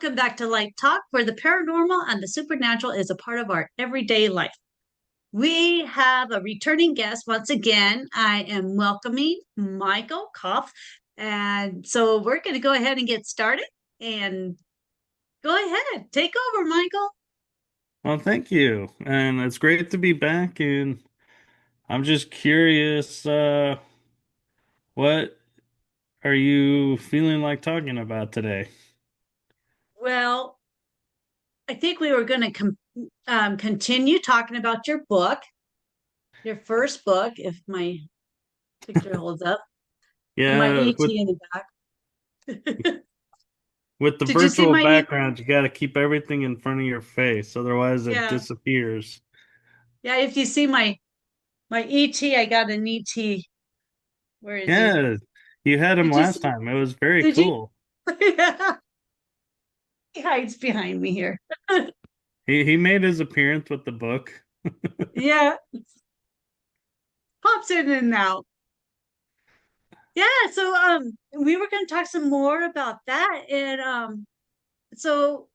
Welcome back to Light Talk, where the paranormal and the supernatural is a part of our everyday life. We have a returning guest once again. I am welcoming Michael Kopf. And so we're going to go ahead and get started. And go ahead, take over, Michael. Well, thank you. And it's great to be back. And I'm just curious, what are you feeling like talking about today? Well, I think we were going to continue talking about your book, your first book, if my picture holds up, and my Yeah, ET in the back. with the Did you see virtual my ET? background, you got to keep everything in front of your face, otherwise it Yeah. disappears. Yeah, if you see my ET, I got an ET. Where is he? Yeah, you had him Did you last see? time. It was very Did you? cool. Yeah, he hides behind me here. He made his appearance with the book. Yeah, pops in and out. Yeah, so we were going to talk some more about that, and so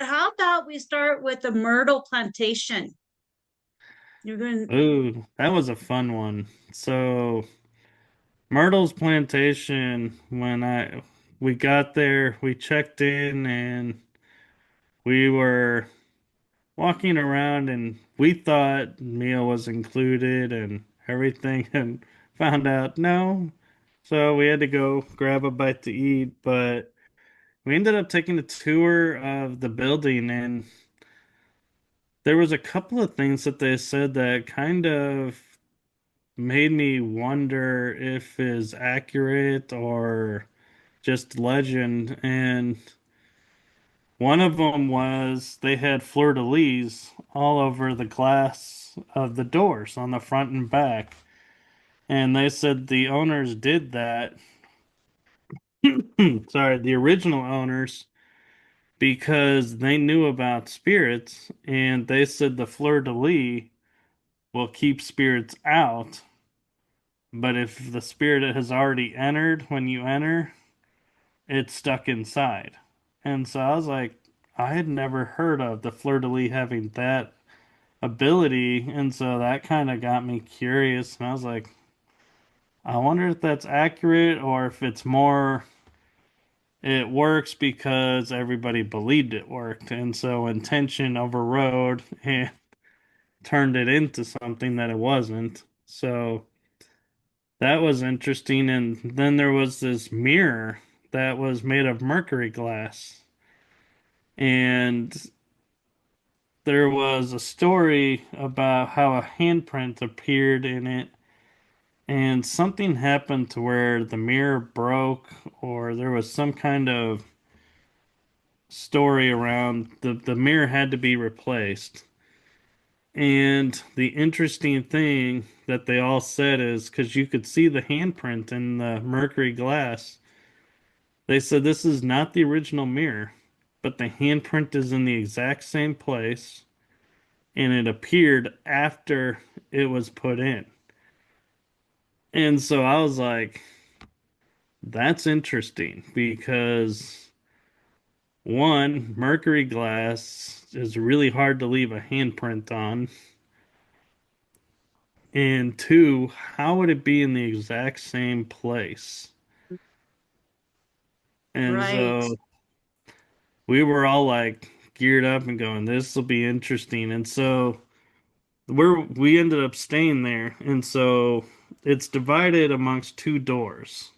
how about we start with the Myrtle Plantation? You're going. Ooh, that was a fun one. So Myrtle's plantation, when I we got there, we checked in and we were walking around and we thought meal was included and everything and found out no. So we had to go grab a bite to eat, but we ended up taking a tour of the building and there was a couple of things that they said that kind of made me wonder if is accurate or just legend. And one of them was they had fleur-de-lis all over the glass of the doors on the front and back. And they said the owners did that. Sorry, the original owners, because they knew about spirits and they said the fleur-de-lis will keep spirits out. But if the spirit has already entered when you enter, it's stuck inside. And so I was like, I had never heard of the fleur de lis having that ability. And so that kind of got me curious. And I was like, I wonder if that's accurate or if it's more, it works because everybody believed it worked. And so intention overrode and turned it into something that it wasn't. So that was interesting. And then there was this mirror that was made of mercury glass. And there was a story about how a handprint appeared in it, and something happened to where the mirror broke, or there was some kind of story around the mirror had to be replaced. And the interesting thing that they all said is because you could see the handprint in the mercury glass, they said this is not the original mirror, but the handprint is in the exact same place and it appeared after it was put in. And so I was like, that's interesting because one, mercury glass is really hard to leave a handprint on. And two, how would it be in the exact same place? And Right. so we were all like geared up and going, this will be interesting. And so we ended up staying there. And so it's divided amongst two doors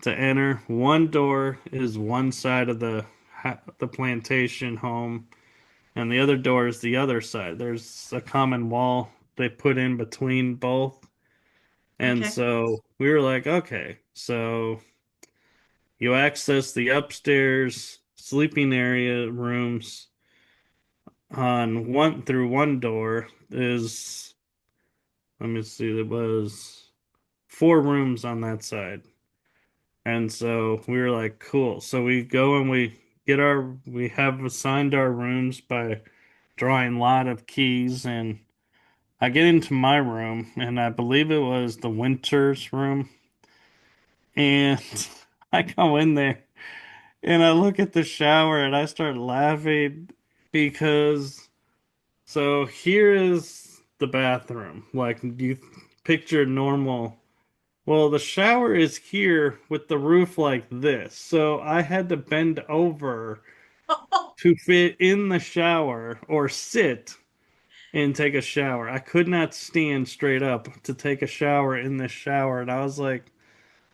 to enter. One door is one side of the plantation home, and the other door is the other side. There's a common wall they put in between both. And Okay. so we were like, okay, so you access the upstairs sleeping area rooms on one through one door is, let me see, there was four rooms on that side. And so we were like, cool. So we go and we have assigned our rooms by drawing a lot of keys. And I get into my room, and I believe it was the Winter's room. And I go in there, And I look at the shower and I start laughing because so here is the bathroom. Like you picture normal. Well, the shower is here with the roof like this. So I had to bend over to fit in the shower or sit and take a shower. I could not stand straight up to take a shower in this shower. And I was like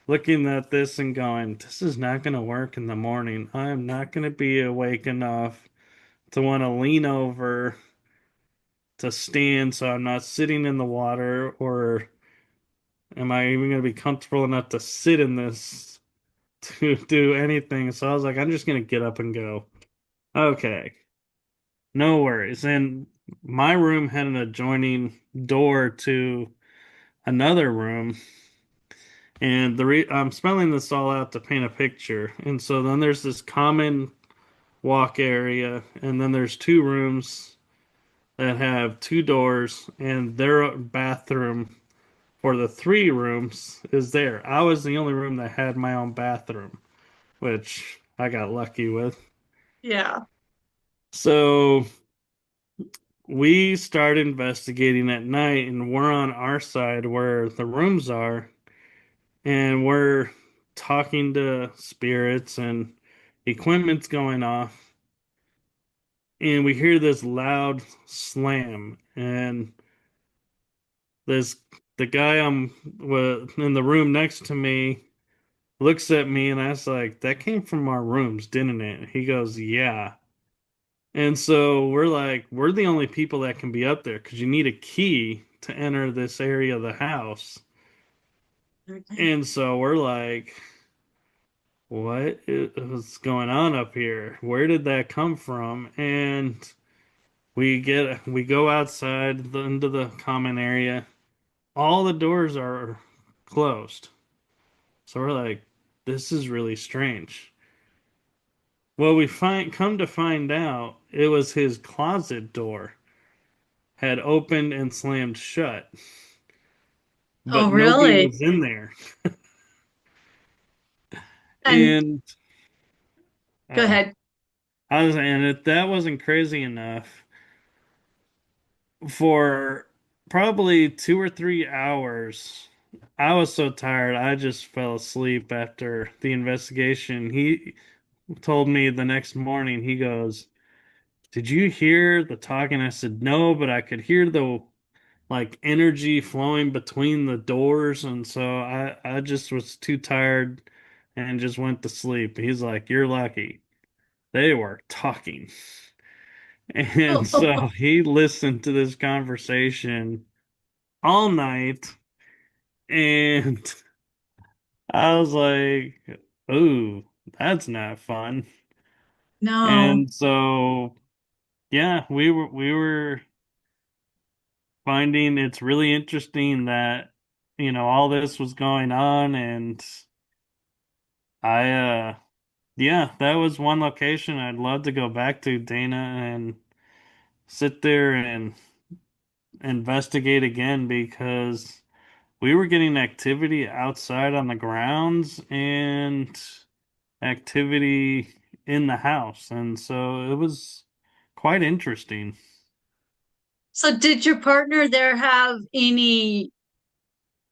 looking at this and going, this is not going to work in the morning. I am not going to be awake enough to want to lean over to stand so I'm not sitting in the water, or am I even going to be comfortable enough to sit in this to do anything? So I was like, I'm just going to get up and go. Okay, no worries. And my room had an adjoining door to another room. And I'm spelling this all out to paint a picture. And so then there's this common walk area, and then there's two rooms that have two doors, and their bathroom for the three rooms is there. I was the only room that had my own bathroom, which I got lucky with. Yeah. So we start investigating at night, and we're on our side where the rooms are, and we're talking to spirits, and equipment's going off, and we hear this loud slam, and this the guy in the room next to me looks at me, and I was like, that came from our rooms, didn't it? He goes, yeah. And so we're like, we're the only people that can be up there because you need a key to enter this area of the house. Okay. And so we're like, what is going on up here? Where did that come from? And we go outside into the common area. All the doors are closed. So we're like, this is really strange. Well, we come to find out it was his closet door had opened and slammed shut, Oh, but nobody really? was in there. And And go uh, ahead. and if that wasn't crazy enough, for probably 2 or 3 hours, I was so tired I just fell asleep after the investigation. He told me the next morning, he goes, did you hear the talking? I said, no, but I could hear the like energy flowing between the doors. And so I just was too tired and just went to sleep. He's like, you're lucky. They were talking. And so he listened to this conversation all night. And I was like, ooh, that's not fun. No. And so, yeah, we were finding it's really interesting that all this was going on. And I yeah, that was one location I'd love to go back to, Dana, and sit there and investigate again because we were getting activity outside on the grounds and activity in the house, and so it was quite interesting. So did your partner there have any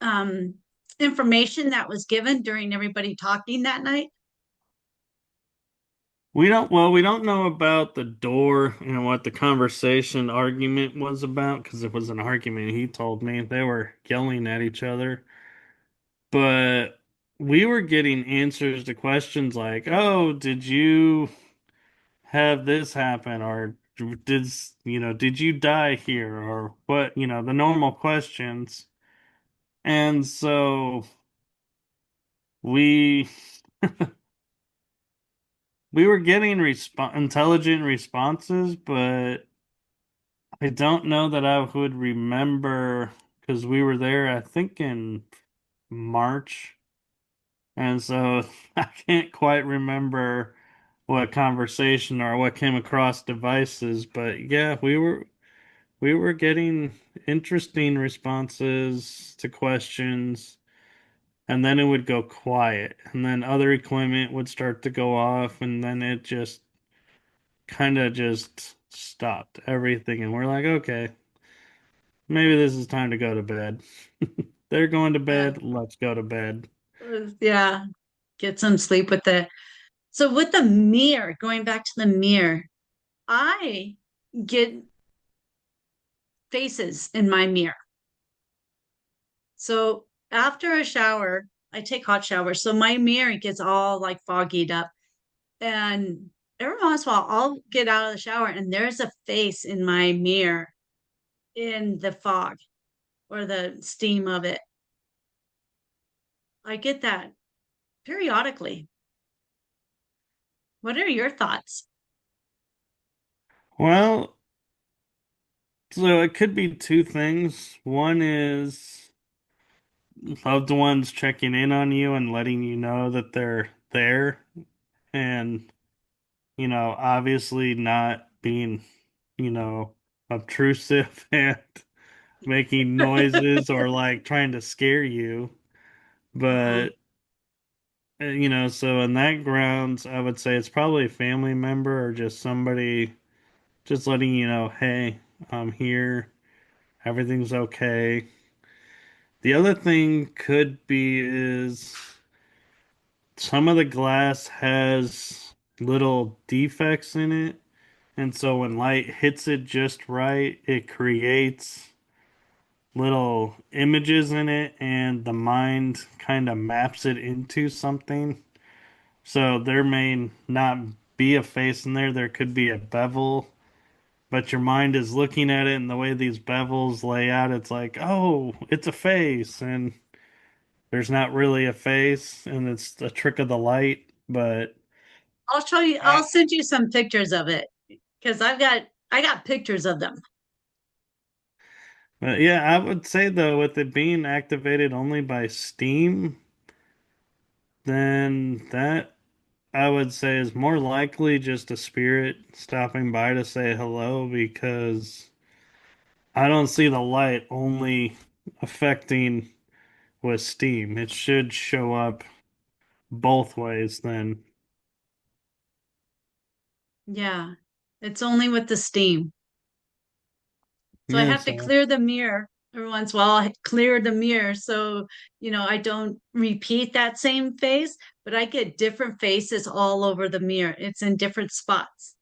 um information that was given during everybody talking that night? We don't know about the door and what the conversation argument was about because it was an argument. He told me they were yelling at each other, but we were getting answers to questions like, "Oh, did you have this happen?" or "Did did you die here?" or what, the normal questions. And so we we were getting intelligent responses, but I don't know that I would remember because we were there, I think, in March. And so I can't quite remember what conversation or what came across devices, but yeah, we were getting interesting responses to questions. and then it would go quiet, and then other equipment would start to go off, and then it just kind of just stopped everything. And we're like, okay, maybe this is time to go to bed. They're going to Yeah. bed. Let's go to bed. Yeah. Get some sleep with the so with the mirror, going back to the mirror, I get faces in my mirror. So after a shower, I take hot showers. So my mirror gets all like foggied up. And every once in a while, I'll get out of the shower and there's a face in my mirror in the fog or the steam of it. I get that periodically. What are your thoughts? Well, so it could be two things. One is loved ones checking in on you and letting you know that they're there, and, obviously not being, obtrusive and making noises or like trying to scare you. Uh-huh. But, so in that grounds, I would say it's probably a family member or just somebody just letting you know, hey, I'm here, everything's okay. The other thing could be is some of the glass has little defects in it, and so when light hits it just right, it creates little images in it, and the mind kind of maps it into something. So there may not be a face in there, there could be a bevel, but your mind is looking at it, and the way these bevels lay out, it's like, oh, it's a face, and there's not really a face, and it's a trick of the light. But I'll show you, I, I'll send you some pictures of it because I got pictures of them. but yeah, I would say though, with it being activated only by steam, then that I would say is more likely just a spirit stopping by to say hello, because I don't see the light only affecting with steam. It should show up both ways then. Yeah. It's only with the steam. So I Yeah, have to so clear the mirror every once in a while. I clear the mirror so, I don't repeat that same face, but I get different faces all over the mirror. It's in different spots.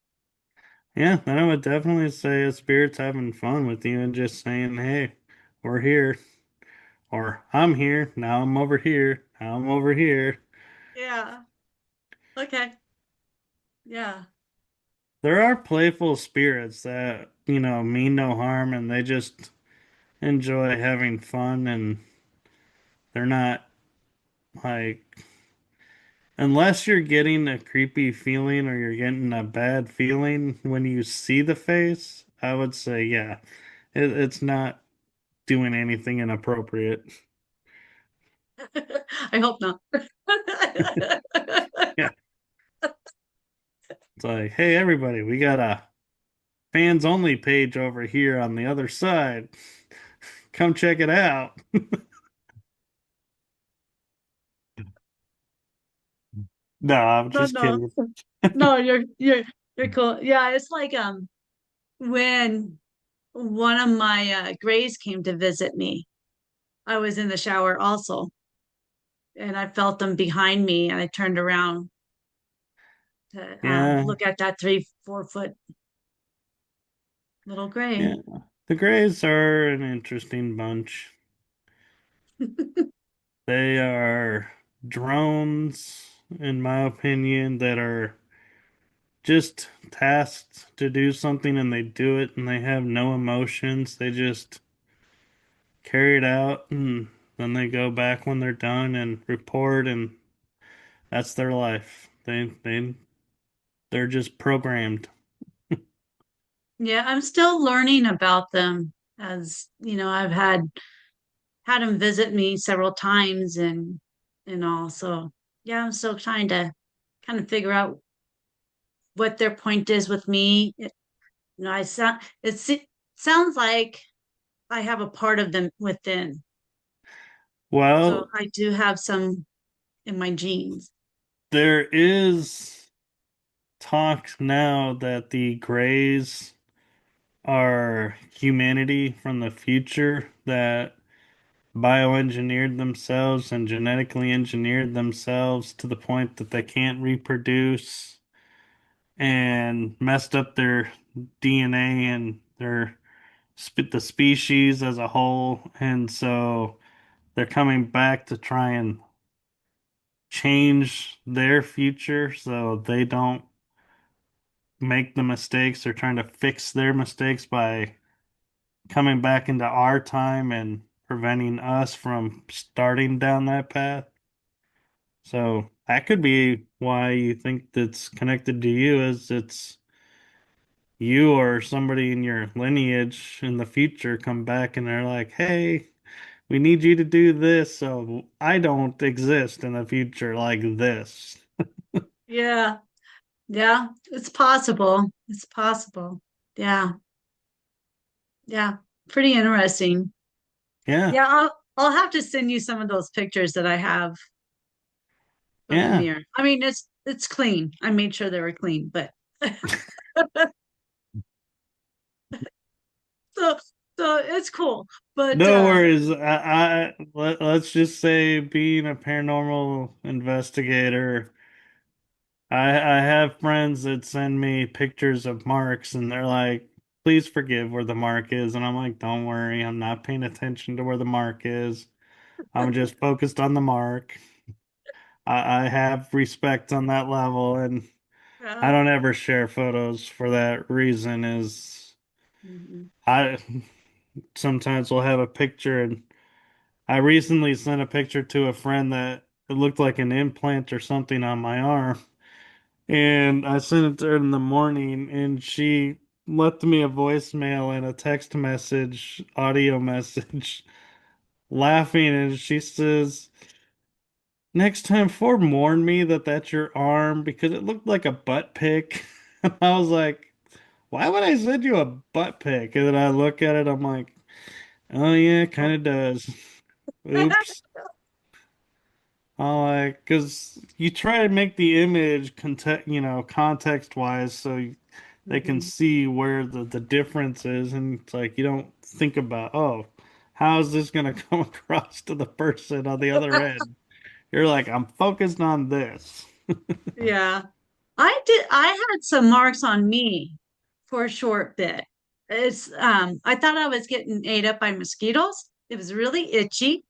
yeah, then I would definitely say a spirit's having fun with you and just saying, hey, we're here. Or I'm here, now I'm over here, now I'm over here. Yeah. Okay. Yeah. There are playful spirits that, mean no harm, and they just enjoy having fun, and they're not like, unless you're getting a creepy feeling or you're getting a bad feeling when you see the face, I would say, yeah, it's not doing anything inappropriate. I hope not. Yeah, it's like, hey, everybody, we got a fans only page over here on the other side. Come check it out. No, I'm No, just no. kidding. No, you're cool. Yeah, it's like when one of my grays came to visit me. I was in the shower also, and I felt them behind me, and I turned around to Yeah, look at that 3, 4 foot little gray. yeah. The Greys are an interesting bunch. They are drones, in my opinion, that are just tasked to do something and they do it and they have no emotions. They just carry it out and then they go back when they're done and report, and that's their life. They're just programmed. Yeah, I'm still learning about them as, I've had them visit me several times and all. So, yeah, I'm still trying to kind of figure out what their point is with me. I sound it sounds like I have a part of them within. So Well, I do have some in my genes. there is talk now that the Greys are humanity from the future that bioengineered themselves and genetically engineered themselves to the point that they can't reproduce and messed up their DNA and the species as a whole. And so they're coming back to try and change their future so they don't make the mistakes. They're trying to fix their mistakes by coming back into our time and preventing us from starting down that path. So that could be why you think that's connected to you, is it's you or somebody in your lineage in the future come back and they're like, hey, we need you to do this so I don't exist in the future like this. Yeah. Yeah. It's possible. It's possible. Yeah. Yeah. Pretty interesting. Yeah, Yeah. I'll have to send you some of those pictures that I have from the yeah. mirror. I mean, it's clean. I made sure they were clean, but so so it's cool. But No worries. Let's just say being a paranormal investigator, I have friends that send me pictures of marks and they're like, please forgive where the mark is. And I'm like, don't worry, I'm not paying attention to where the mark is. I'm just focused on the mark. I have respect on that level, and I yeah. don't ever share photos for that reason. Is Mhm. I sometimes will have a picture, and I recently sent a picture to a friend that it looked like an implant or something on my arm. And I sent it to her in the morning, and she left me a voicemail and a text message, audio message, laughing. And she says, next time, forewarn me that that's your arm because it looked like a butt pic. I was like, why would I send you a butt pic? And then I look at it, I'm like, oh, yeah, it kind of does. Oops. Like, because you try to make the image context wise so they can Mhm. see where the difference is. And it's like, you don't think about, oh, how is this going to come across to the person on the other end? You're like, I'm focused on this. Yeah. I had some marks on me for a short bit. I thought I was getting ate up by mosquitoes. It was really itchy,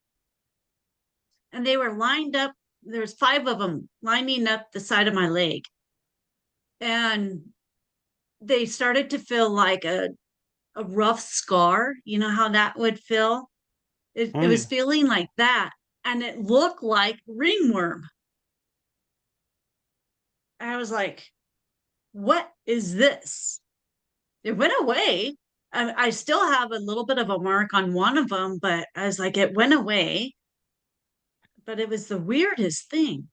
and they were lined up. There's five of them lining up the side of my leg. And they started to feel like a rough scar. You know how that would feel? It Oh, was yeah. feeling like that. And it looked like ringworm. I was like, what is this? It went away. I still have a little bit of a mark on one of them, but I was like, it went away. But it was the weirdest thing.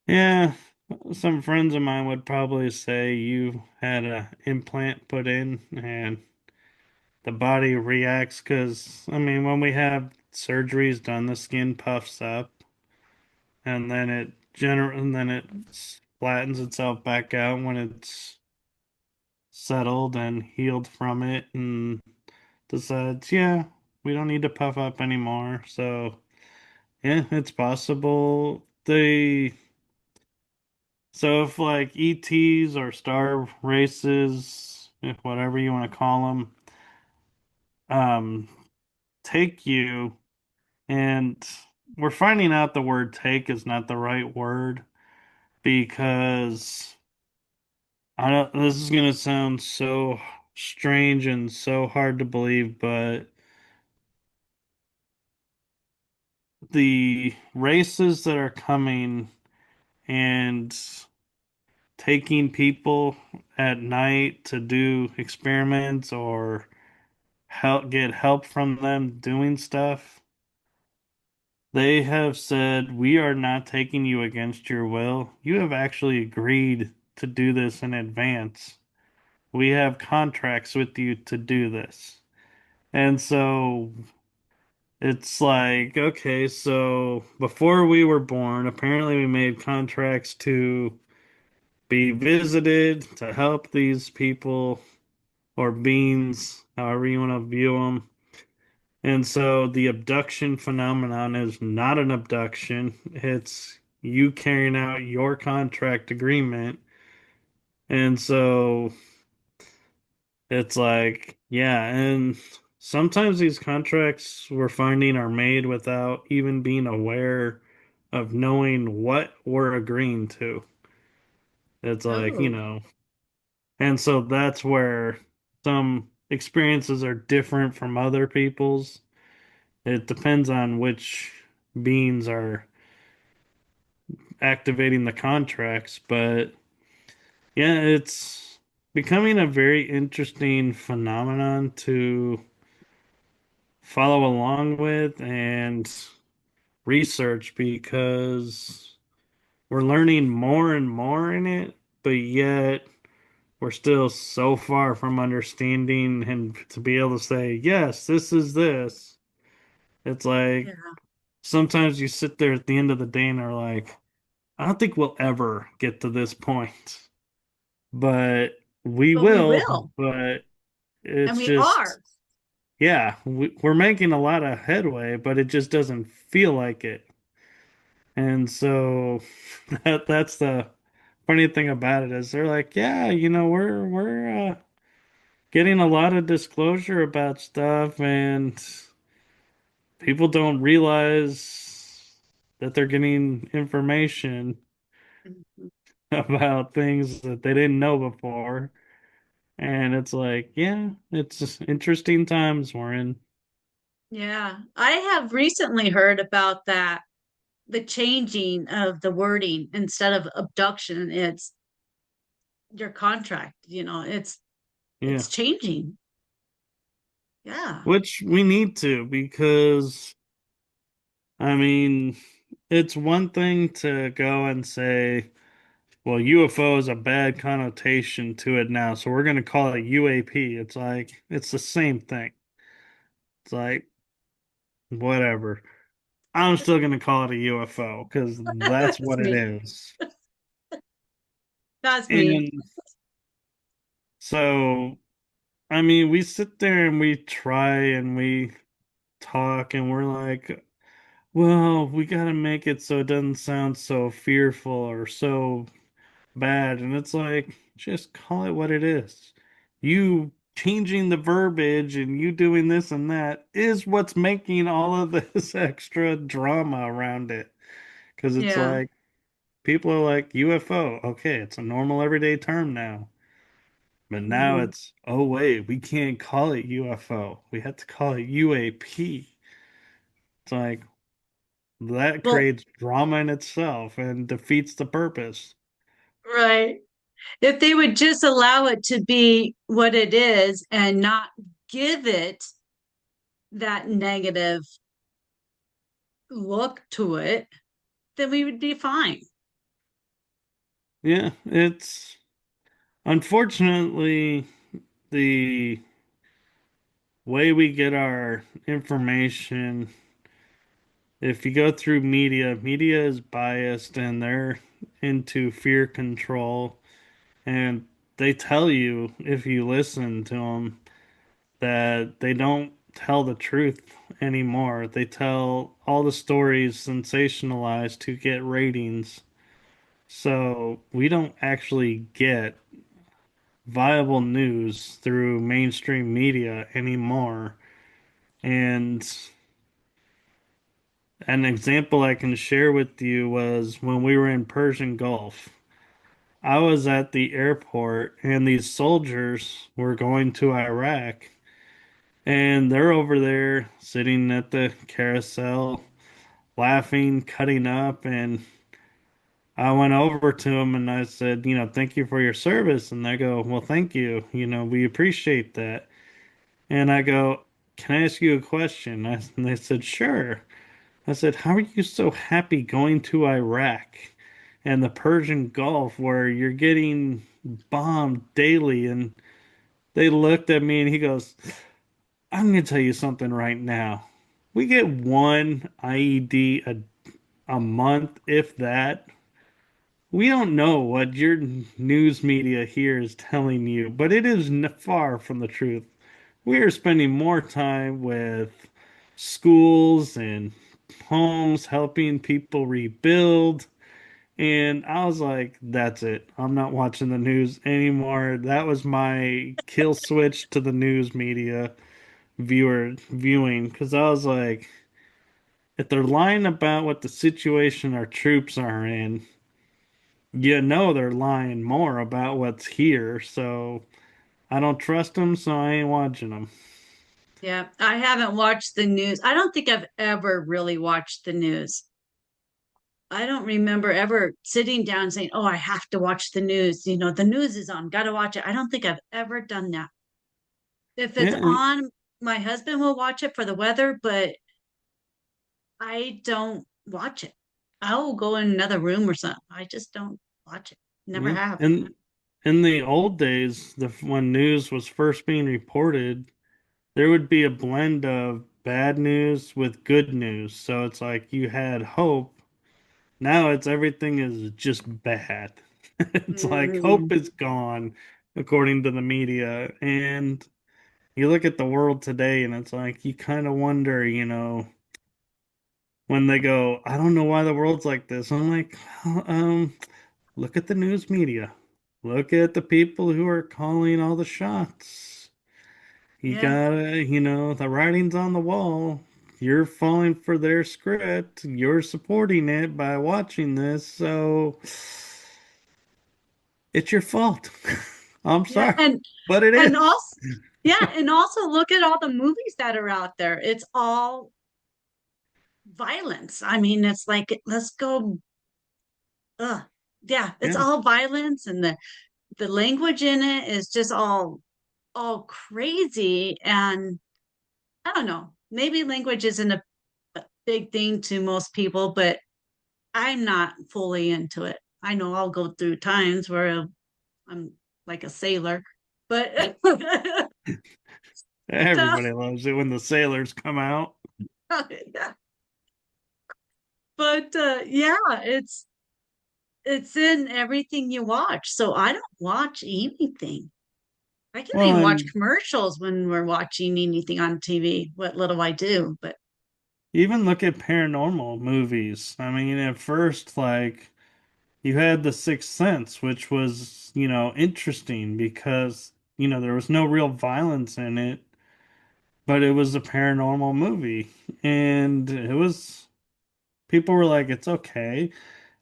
Yeah. Some friends of mine would probably say you had a implant put in and the body reacts because, I mean, when we have surgeries done, the skin puffs up and then it flattens itself back out when it's settled and healed from it and decides, yeah, we don't need to puff up anymore. So, yeah, it's possible. So if like ETs or star races, if whatever you want to call them, um, take you, and we're finding out the word take is not the right word because I don't, this is gonna sound so strange and so hard to believe, but the races that are coming and taking people at night to do experiments or get help from them doing stuff. They have said, we are not taking you against your will. You have actually agreed to do this in advance. We have contracts with you to do this. And so It's like, okay, so before we were born, apparently we made contracts to be visited, to help these people or beings, however you want to view them. And so the abduction phenomenon is not an abduction, it's you carrying out your contract agreement. And so it's like, yeah, and sometimes these contracts we're finding are made without even being aware of knowing what we're agreeing to. It's like, Oh, and so that's where some experiences are different from other people's. It depends on which beings are activating the contracts, but yeah, it's becoming a very interesting phenomenon to follow along with and research because we're learning more and more in it, but yet we're still so far from understanding and to be able to say, yes, this is this. It's like yeah. sometimes you sit there at the end of the day and are like, I don't think we'll ever get to this point, but we But we will. will, But and it's we just, are. yeah, we're making a lot of headway, but it just doesn't feel like it. And so that's the funny thing about it is they're like, yeah, we're getting a lot of disclosure about stuff, and people don't realize that they're getting information Mhm. about things that they didn't know before. And it's like, yeah, it's just interesting times we're in. Yeah, I have recently heard about that, the changing of the wording instead of abduction, it's your contract, Yeah, it's changing. Yeah. which we need to because, I mean, it's one thing to go and say, well, UFO is a bad connotation to it now, so we're going to call it UAP. It's like, it's the same thing. It's like, whatever. I'm still going to call it a UFO because that's That's what it me. is. That's me. And so, I mean, we sit there and we try and we talk and we're like, well, we got to make it so it doesn't sound so fearful or so bad. And it's like, just call it what it is. You changing the verbiage and you doing this and that is what's making all of this extra drama around it. Because it's Yeah. like, people are like, UFO. Okay, it's a normal everyday term now. But now Mhm. it's, oh, wait, we can't call it UFO. We have to call it UAP. It's like, that Well, creates drama in itself and defeats the purpose. right. If they would just allow it to be what it is and not give it that negative look to it, then we would be fine. Yeah, it's unfortunately the way we get our information. If you go through media, media is biased and they're into fear control. And they tell you, if you listen to them, that they don't tell the truth anymore. They tell all the stories sensationalized to get ratings. So we don't actually get viable news through mainstream media anymore. And an example I can share with you was when we were in Persian Gulf. I was at the airport and these soldiers were going to Iraq. And they're over there sitting at the carousel, laughing, cutting up. And I went over to them and I said, thank you for your service. And they go, well, thank you. We appreciate that. And I go, can I ask you a question? And they said, sure. I said, how are you so happy going to Iraq and the Persian Gulf where you're getting bombed daily? And they looked at me and he goes, I'm going to tell you something right now. We get one IED a month, if that. We don't know what your news media here is telling you, but it is far from the truth. We are spending more time with schools and homes helping people rebuild. And I was like, that's it. I'm not watching the news anymore. That was my kill switch to the news media viewing because I was like, if they're lying about what the situation our troops are in, you know they're lying more about what's here. So I don't trust them, so I ain't watching them. Yeah, I haven't watched the news. I don't think I've ever really watched the news. I don't remember ever sitting down and saying, "Oh, I have to watch the news." You know, the news is on, got to watch it. I don't think I've ever done that. If it's Yeah, on, my husband will watch it for the weather, but I don't watch it. I will go in another room or something. I just don't watch it. Never yeah. have. And in the old days, when news was first being reported, there would be a blend of bad news with good news. So it's like you had hope. Now it's everything is just bad. It's like hope Mm, is gone, according to the media. And you look at the world today and it's like you kind of wonder, when they go, I don't know why the world's like this. I'm like, "Well, look at the news media. Look at the people who are calling all the shots. You yeah, gotta, the writing's on the wall. You're falling for their script. You're supporting it by watching this, so it's your fault. I'm yeah, sorry, but it and is. also, yeah, and also look at all the movies that are out there. It's all violence. I mean, it's like let's go. Yeah, it's Yeah. all violence, and the language in it is just all crazy. And I don't know. Maybe language isn't a big thing to most people, but I'm not fully into it. I know I'll go through times where I'm like a sailor, but Everybody loves it when the sailors come out. but yeah, it's in everything you watch. So I don't watch anything. I can't Well, even watch and commercials when we're watching anything on TV. What little I do, but even look at paranormal movies. I mean, at first, like, you had The Sixth Sense, which was, interesting because, there was no real violence in it, but it was a paranormal movie. And people were like, it's okay,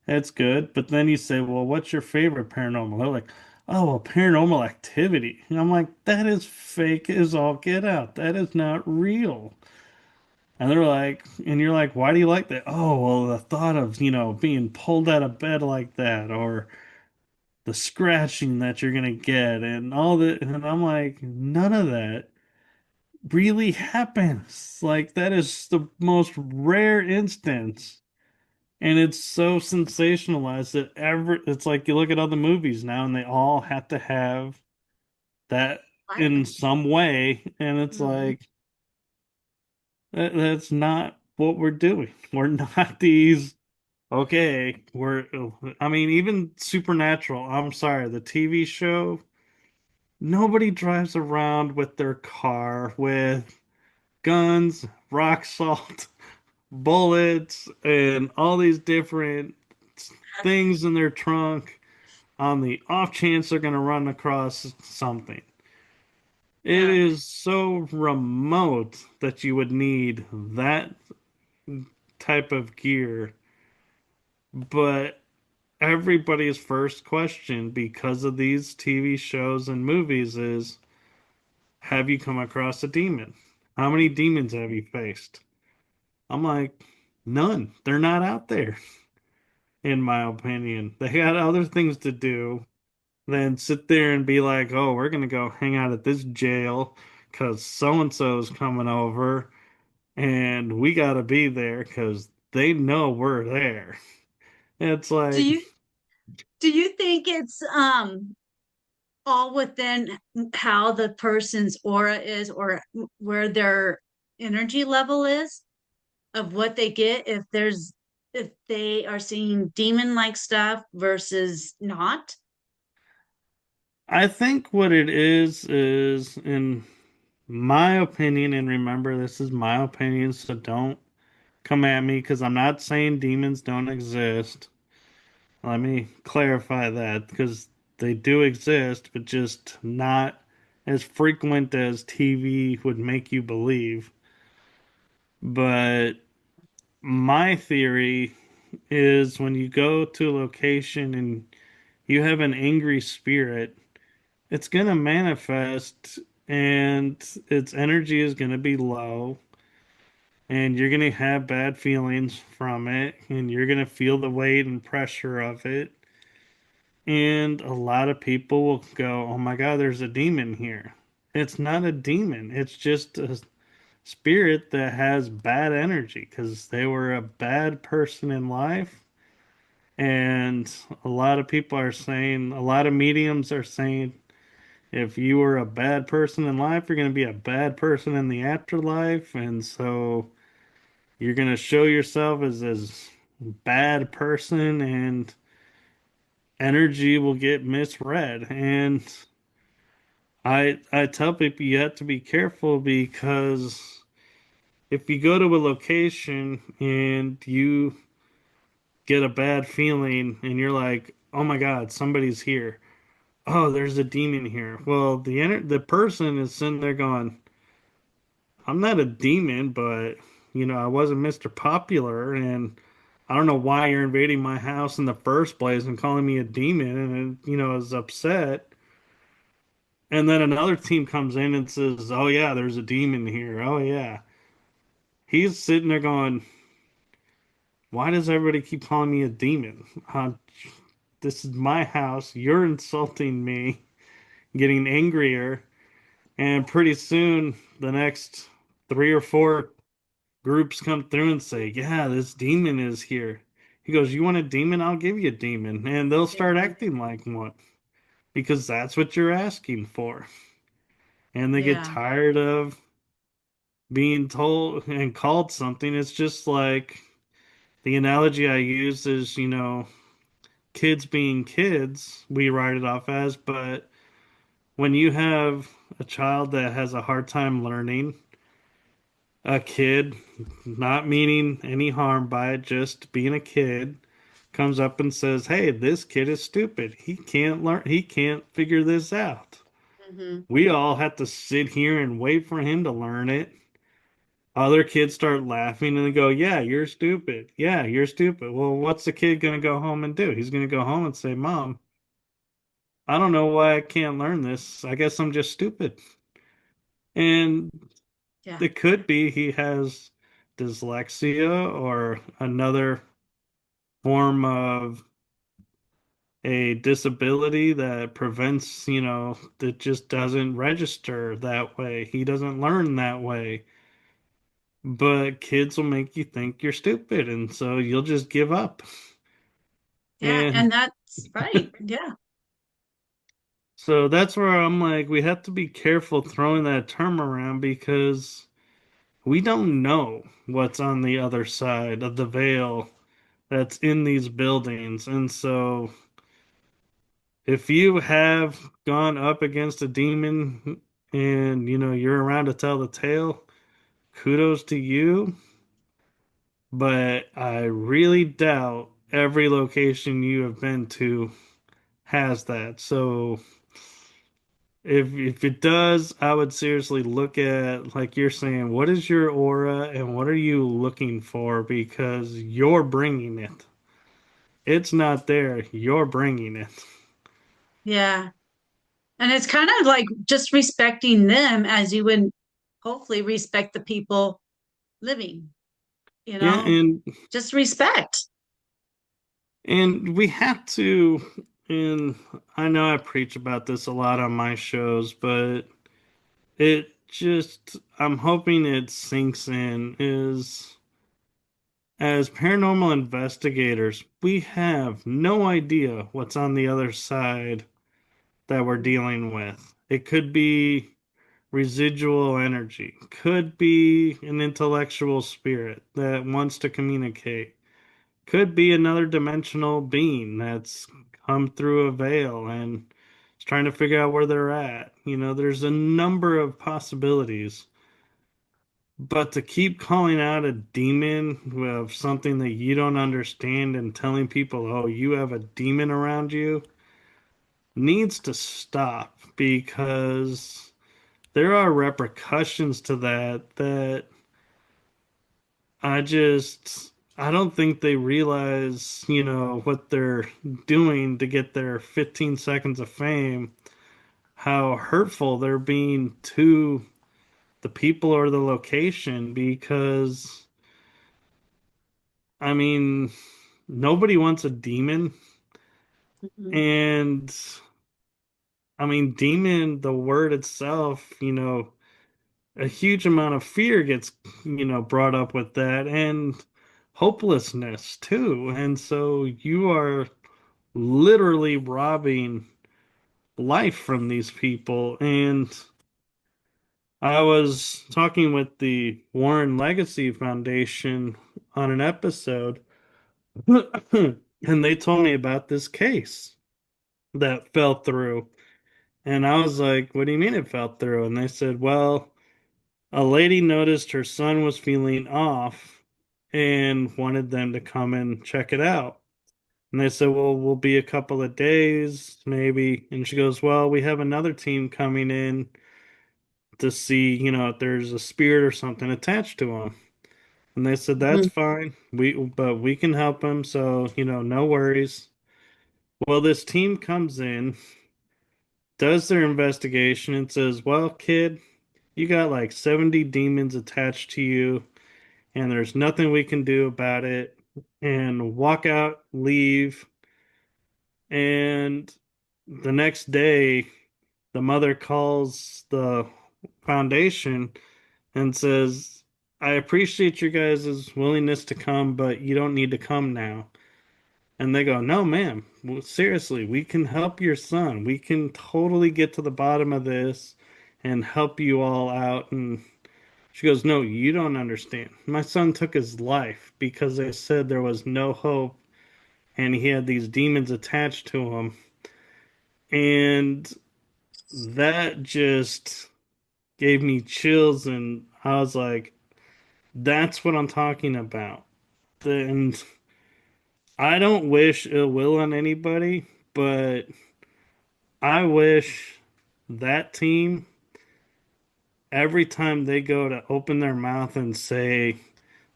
it's good. But then you say, well, what's your favorite paranormal? They're like, oh, well, Paranormal Activity. And I'm like, that is fake as all get out. That is not real. And they're like, and you're like, why do you like that? Oh, well, the thought of, being pulled out of bed like that, or the scratching that you're gonna get, and all that. And I'm like, none of that really happens. Like, that is the most rare instance. And it's so sensationalized that it's like you look at other movies now and they all have to have that in violence. some way. And it's Mhm. like, that's not what we're doing. We're not these. Okay, I mean, even Supernatural, I'm sorry, the TV show, nobody drives around with their car with guns, rock salt, bullets, and all these different things in their trunk on the off chance they're going to run across something. It Yeah. is so remote that you would need that type of gear, but everybody's first question because of these TV shows and movies is, have you come across a demon? How many demons have you faced? I'm like, none. They're not out there, in my opinion. They got other things to do than sit there and be like, oh, we're going to go hang out at this jail because so and so's coming over and we got to be there because they know we're there. It's Do like, you do you think it's all within how the person's aura is or where their energy level is? of what they get if they are seeing demon-like stuff versus not? I think what it is, in my opinion, and remember, this is my opinion, so don't come at me because I'm not saying demons don't exist. Let me clarify that because they do exist, but just not as frequent as TV would make you believe. But my theory is when you go to a location and you have an angry spirit, it's going to manifest and its energy is going to be low and you're going to have bad feelings from it and you're going to feel the weight and pressure of it. And a lot of people will go, "Oh my God, there's a demon here." It's not a demon, it's just a spirit that has bad energy because they were a bad person in life. And a lot of people are saying, a lot of mediums are saying, if you were a bad person in life, you're going to be a bad person in the afterlife. And so you're going to show yourself as this bad person and energy will get misread. And I tell people you have to be careful because if you go to a location and you get a bad feeling and you're like, "Oh my God, somebody's here. Oh, there's a demon here." Well, the person is sitting there going, "I'm not a demon, but I wasn't Mr. Popular and I don't know why you're invading my house in the first place and calling me a demon," and is upset. And then another team comes in and says, "Oh yeah, there's a demon here. Oh yeah." He's sitting there going, "Why does everybody keep calling me a demon? This is my house. You're insulting me," getting angrier. And pretty soon, the next three or four groups come through and say, "Yeah, this demon is here." He goes, "You want a demon? I'll give you a demon." And they'll start Yeah. acting like one because that's what you're asking for. And they get Yeah. tired of being told and called something. It's just like the analogy I use is, kids being kids, we write it off as, but when you have a child that has a hard time learning, a kid, not meaning any harm by it, just being a kid, comes up and says, "Hey, this kid is stupid. He can't learn, he can't figure this out." Hmm. We all have to sit here and wait for him to learn it. Other kids start laughing and they go, "Yeah, you're stupid. Yeah, you're stupid." Well, what's the kid going to go home and do? He's going to go home and say, "Mom, I don't know why I can't learn this. I guess I'm just stupid." And Yeah. it could be he has dyslexia or another form of a disability that prevents, that just doesn't register that way. He doesn't learn that way. But kids will make you think you're stupid, and so you'll just give up. Yeah. And And that's right. Yeah. so that's where I'm like, we have to be careful throwing that term around because we don't know what's on the other side of the veil that's in these buildings. And so if you have gone up against a demon and you're around to tell the tale, kudos to you. But I really doubt every location you have been to has that. So if it does, I would seriously look at, like you're saying, what is your aura and what are you looking for? Because you're bringing it. It's not there. You're bringing it. Yeah. And it's kind of like just respecting them as you would hopefully respect the people living, you Yeah, know, and just respect. we have to, and I know I preach about this a lot on my shows, but it just, I'm hoping it sinks in, is as paranormal investigators, we have no idea what's on the other side that we're dealing with. It could be residual energy, could be an intellectual spirit that wants to communicate, could be another dimensional being that's come through a veil and is trying to figure out where they're at. There's a number of possibilities. But to keep calling out a demon of something that you don't understand and telling people, oh, you have a demon around you, needs to stop, because there are repercussions to that I don't think they realize, what they're doing to get their 15 seconds of fame, how hurtful they're being to the people or the location. Because I mean, nobody wants a demon. Mhm. And I mean, demon, the word itself, a huge amount of fear gets, brought up with that, and hopelessness too. And so you are literally robbing life from these people. And I was talking with the Warren Legacy Foundation on an episode, and they told me about this case that fell through. And I was like, what do you mean it fell through? And they said, well, a lady noticed her son was feeling off and wanted them to come and check it out. And they said, well, we'll be a couple of days, maybe. And she goes, well, we have another team coming in to see, if there's a spirit or something attached to him. And they said, that's Mhm. fine. But we can help him. So, no worries. Well, this team comes in, does their investigation, and says, well, kid, you got like 70 demons attached to you, and there's nothing we can do about it. And walk out, leave. And the next day, the mother calls the foundation and says, I appreciate your guys' willingness to come, but you don't need to come now. And they go, no, ma'am. Well, seriously, we can help your son. We can totally get to the bottom of this and help you all out. And she goes, no, you don't understand. My son took his life because they said there was no hope and he had these demons attached to him. And that just gave me chills. And I was like, that's what I'm talking about. And I don't wish ill will on anybody, but I wish that team, every time they go to open their mouth and say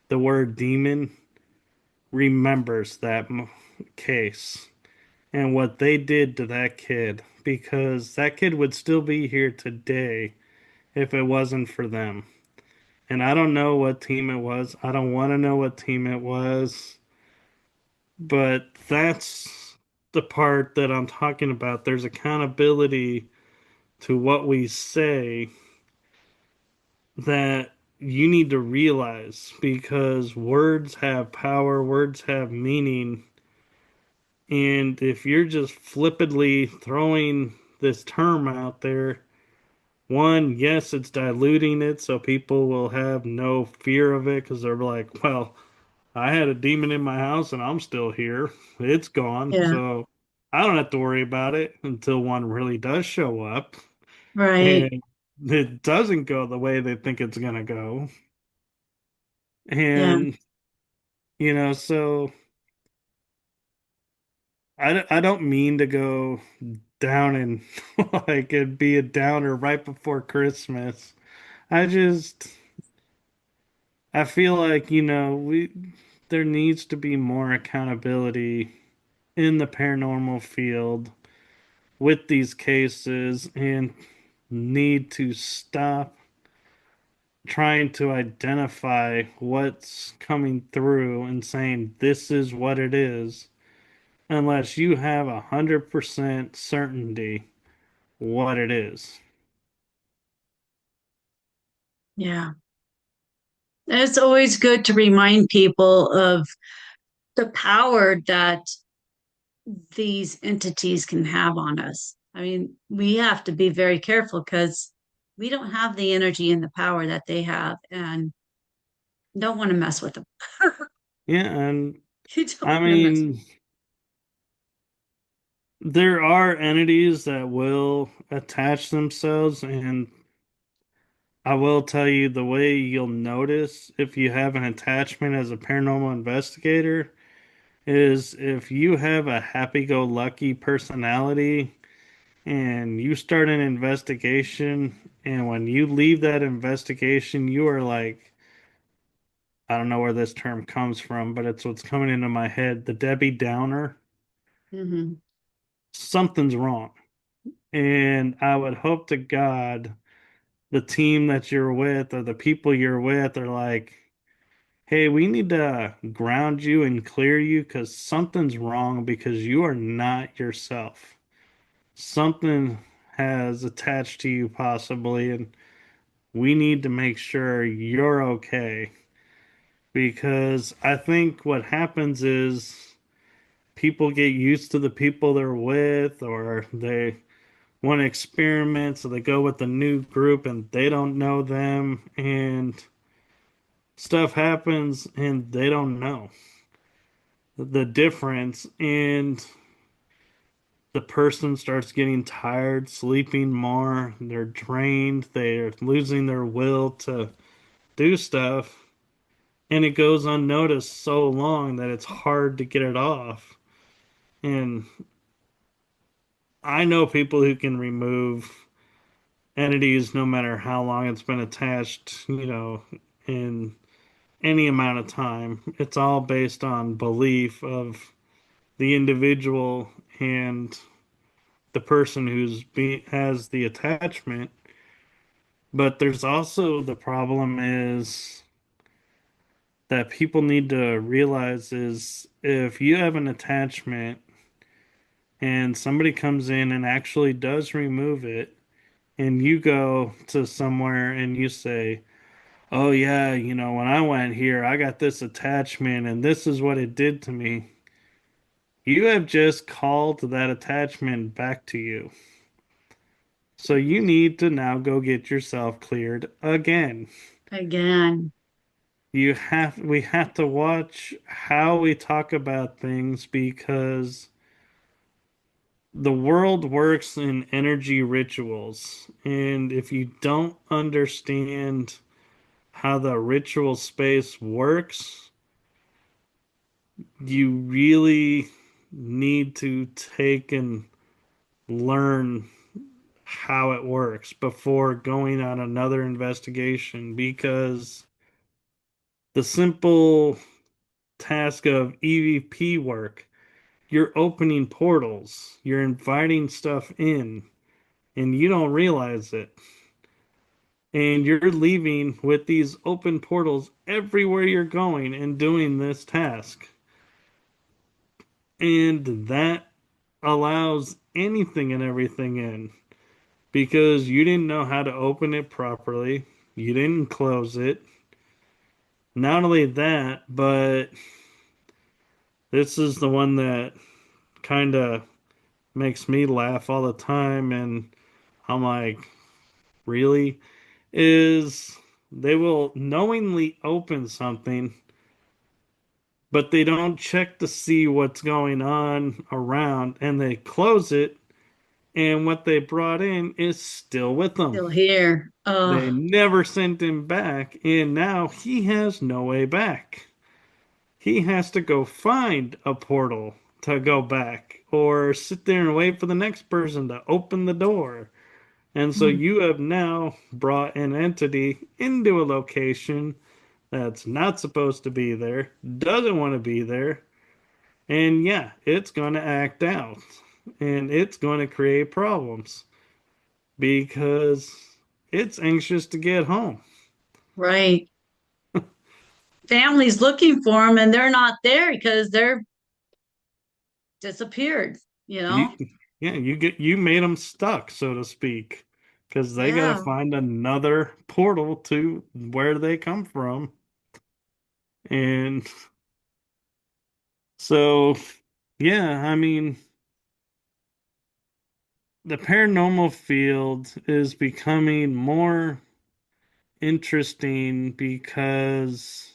the word demon, remembers that case and what they did to that kid, because that kid would still be here today if it wasn't for them. And I don't know what team it was. I don't want to know what team it was, but that's the part that I'm talking about. There's accountability to what we say that you need to realize, because words have power, words have meaning. And if you're just flippantly throwing this term out there, one, yes, it's diluting it so people will have no fear of it because they're like, well, I had a demon in my house and I'm still here. It's gone. Yeah, So I don't have to worry about it until one really does show up right. and it doesn't go the way they think it's going to go. Yeah, And, so I don't mean to go down and like it'd be a downer right before Christmas. I just I feel like, we there needs to be more accountability in the paranormal field with these cases, and need to stop trying to identify what's coming through and saying this is what it is, unless you have 100% certainty what it is. yeah. And it's always good to remind people of the power that these entities can have on us. I mean, we have to be very careful because We don't have the energy and the power that they have, and don't want to mess with them. Yeah, and You don't I want to mess. mean, there are entities that will attach themselves, and I will tell you the way you'll notice if you have an attachment as a paranormal investigator is if you have a happy-go-lucky personality and you start an investigation, and when you leave that investigation, you are like, I don't know where this term comes from, but it's what's coming into my head, the Debbie Downer. Hmm. Something's wrong. And I would hope to God the team that you're with or the people you're with are like, hey, we need to ground you and clear you because something's wrong because you are not yourself. Something has attached to you possibly, and we need to make sure you're okay. Because I think what happens is people get used to the people they're with, or they want to experiment, so they go with a new group and they don't know them, and stuff happens and they don't know the difference. And the person starts getting tired, sleeping more, they're drained, they're losing their will to do stuff. And it goes unnoticed so long that it's hard to get it off. And I know people who can remove entities no matter how long it's been attached, in any amount of time. It's all based on belief of the individual and the person has the attachment. But there's also the problem is that people need to realize is if you have an attachment and somebody comes in and actually does remove it, and you go to somewhere and you say, oh, yeah, when I went here, I got this attachment and this is what it did to me. You have just called that attachment back to you. So you need to now go get yourself cleared again. Again. We have to watch how we talk about things because the world works in energy rituals. And if you don't understand how the ritual space works, you really need to take and learn how it works before going on another investigation because the simple task of EVP work, you're opening portals, you're inviting stuff in, and you don't realize it. And you're leaving with these open portals everywhere you're going and doing this task. And that allows anything and everything in because you didn't know how to open it properly. You didn't close it. Not only that, but this is the one that kind of makes me laugh all the time. And I'm like, really? Is they will knowingly open something, but they don't check to see what's going on around and they close it. And what they brought in is still with them. Still here. They Oh, never sent him back, and now he has no way back. He has to go find a portal to go back, or sit there and wait for the next person to open the door. And so you have now brought an entity into a location that's not supposed to be there, doesn't want to be there, and yeah, it's going to act out and it's going to create problems because it's anxious to get home. right. Families looking for them and they're not there because they're disappeared, you You, know? yeah, you made them stuck, so to speak, because they got to Yeah, find another portal to where they come from. And so, yeah, I mean, the paranormal field is becoming more interesting because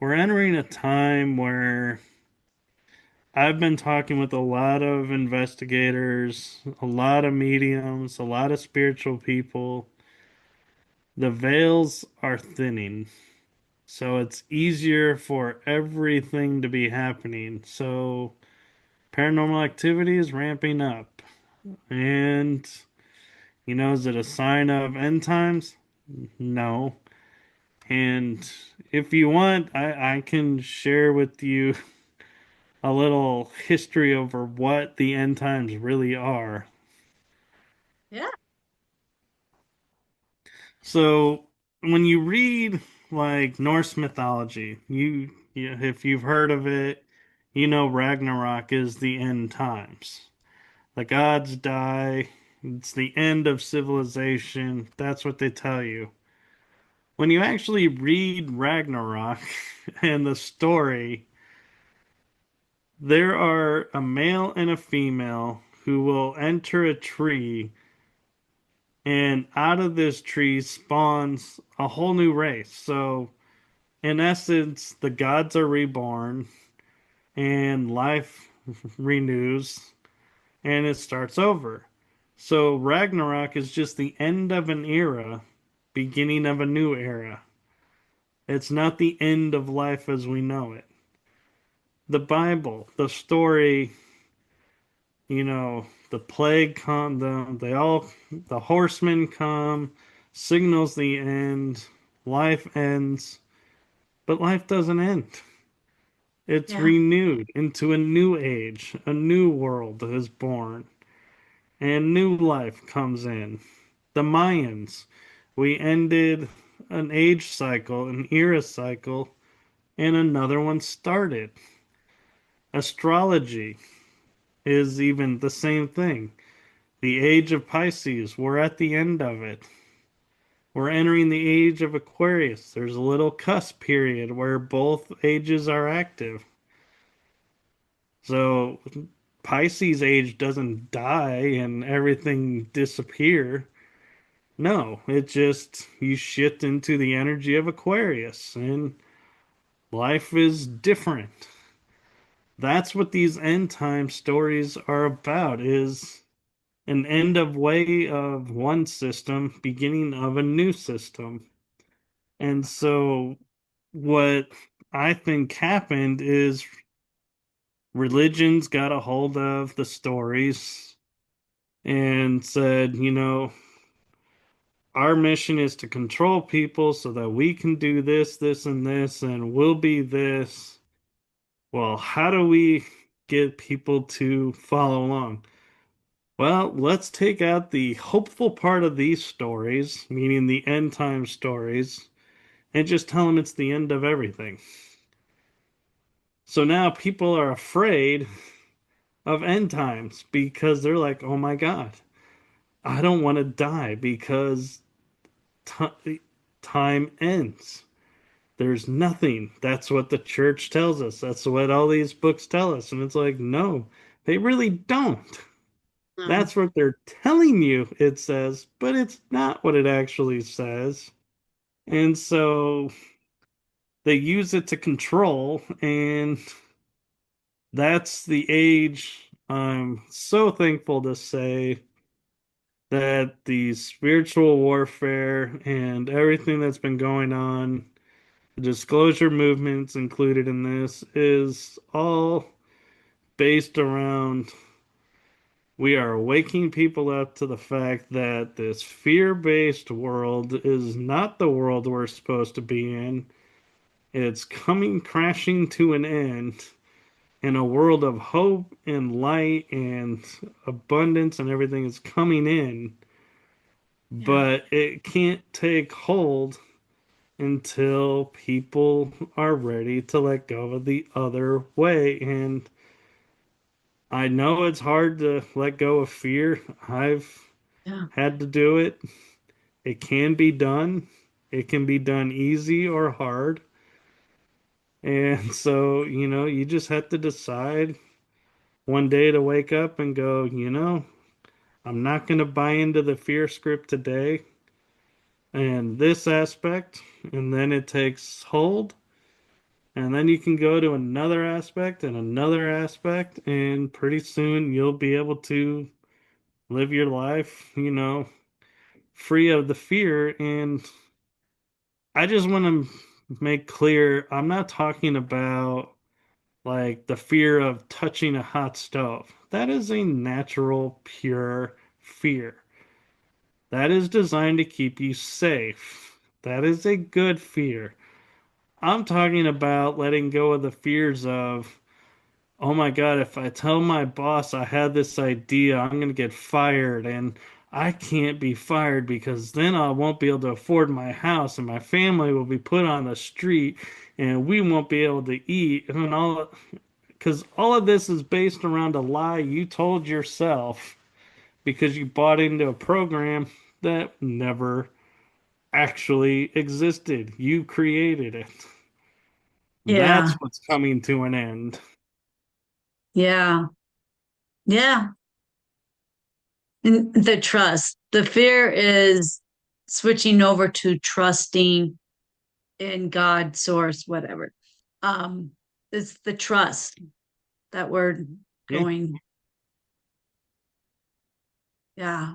we're entering a time where I've been talking with a lot of investigators, a lot of mediums, a lot of spiritual people. The veils are thinning, so it's easier for everything to be happening. So paranormal activity is ramping up. And, is it a sign of end times? No. And if you want, I can share with you a little history over what the end times really are. Yeah. So, when you read like Norse mythology, if you've heard of it, Ragnarok is the end times. The gods die, it's the end of civilization. That's what they tell you. When you actually read Ragnarok and the story, there are a male and a female who will enter a tree, and out of this tree spawns a whole new race. So, in essence, the gods are reborn and life renews and it starts over. So, Ragnarok is just the end of an era, beginning of a new era. It's not the end of life as we know it. The Bible, the story, the plague come, the horsemen come, signals the end, life ends, but life doesn't end. It's Yeah. renewed into a new age, a new world is born, and new life comes in. The Mayans, we ended an age cycle, an era cycle, and another one started. Astrology is even the same thing. The age of Pisces, we're at the end of it. We're entering the age of Aquarius. There's a little cusp period where both ages are active. So Pisces age doesn't die and everything disappear. No, it just you shift into the energy of Aquarius and life is different. That's what these end time stories are about is an end of way of one system, beginning of a new system. And so what I think happened is religions got a hold of the stories and said, our mission is to control people so that we can do this, this, and this, and we'll be this. Well, how do we get people to follow along? Well, let's take out the hopeful part of these stories, meaning the end time stories, and just tell them it's the end of everything. So now people are afraid of end times because they're like, oh my God, I don't want to die because time ends. There's nothing. That's what the church tells us. That's what all these books tell us. And it's like, no, they really don't. No. That's what they're telling you, it says, but it's not what it actually says. And so they use it to control, and that's the age. I'm so thankful to say that the spiritual warfare and everything that's been going on, the disclosure movements included in this, is all based around we are waking people up to the fact that this fear based world is not the world we're supposed to be in. It's coming crashing to an end in a world of hope and light and abundance and everything is coming in, Yeah. but it can't take hold until people are ready to let go of the other way. And I know it's hard to let go of fear. I've Yeah. had to do it. It can be done. It can be done easy or hard. And so, you just have to decide one day to wake up and go, I'm not going to buy into the fear script today and this aspect, and then it takes hold, and then you can go to another aspect and another aspect, and pretty soon you'll be able to live your life, free of the fear. And I just want to make clear I'm not talking about like the fear of touching a hot stove. That is a natural, pure fear. That is designed to keep you safe. That is a good fear. I'm talking about letting go of the fears of, oh my God, if I tell my boss I had this idea, I'm going to get fired, and I can't be fired because then I won't be able to afford my house and my family will be put on the street and we won't be able to eat and all, because all of this is based around a lie you told yourself because you bought into a program that never actually existed. You created it. Yeah. That's what's coming to an end. Yeah. Yeah. And the trust. The fear is switching over to trusting in God, source, whatever. Um, it's the trust that we're Yeah, going. Yeah.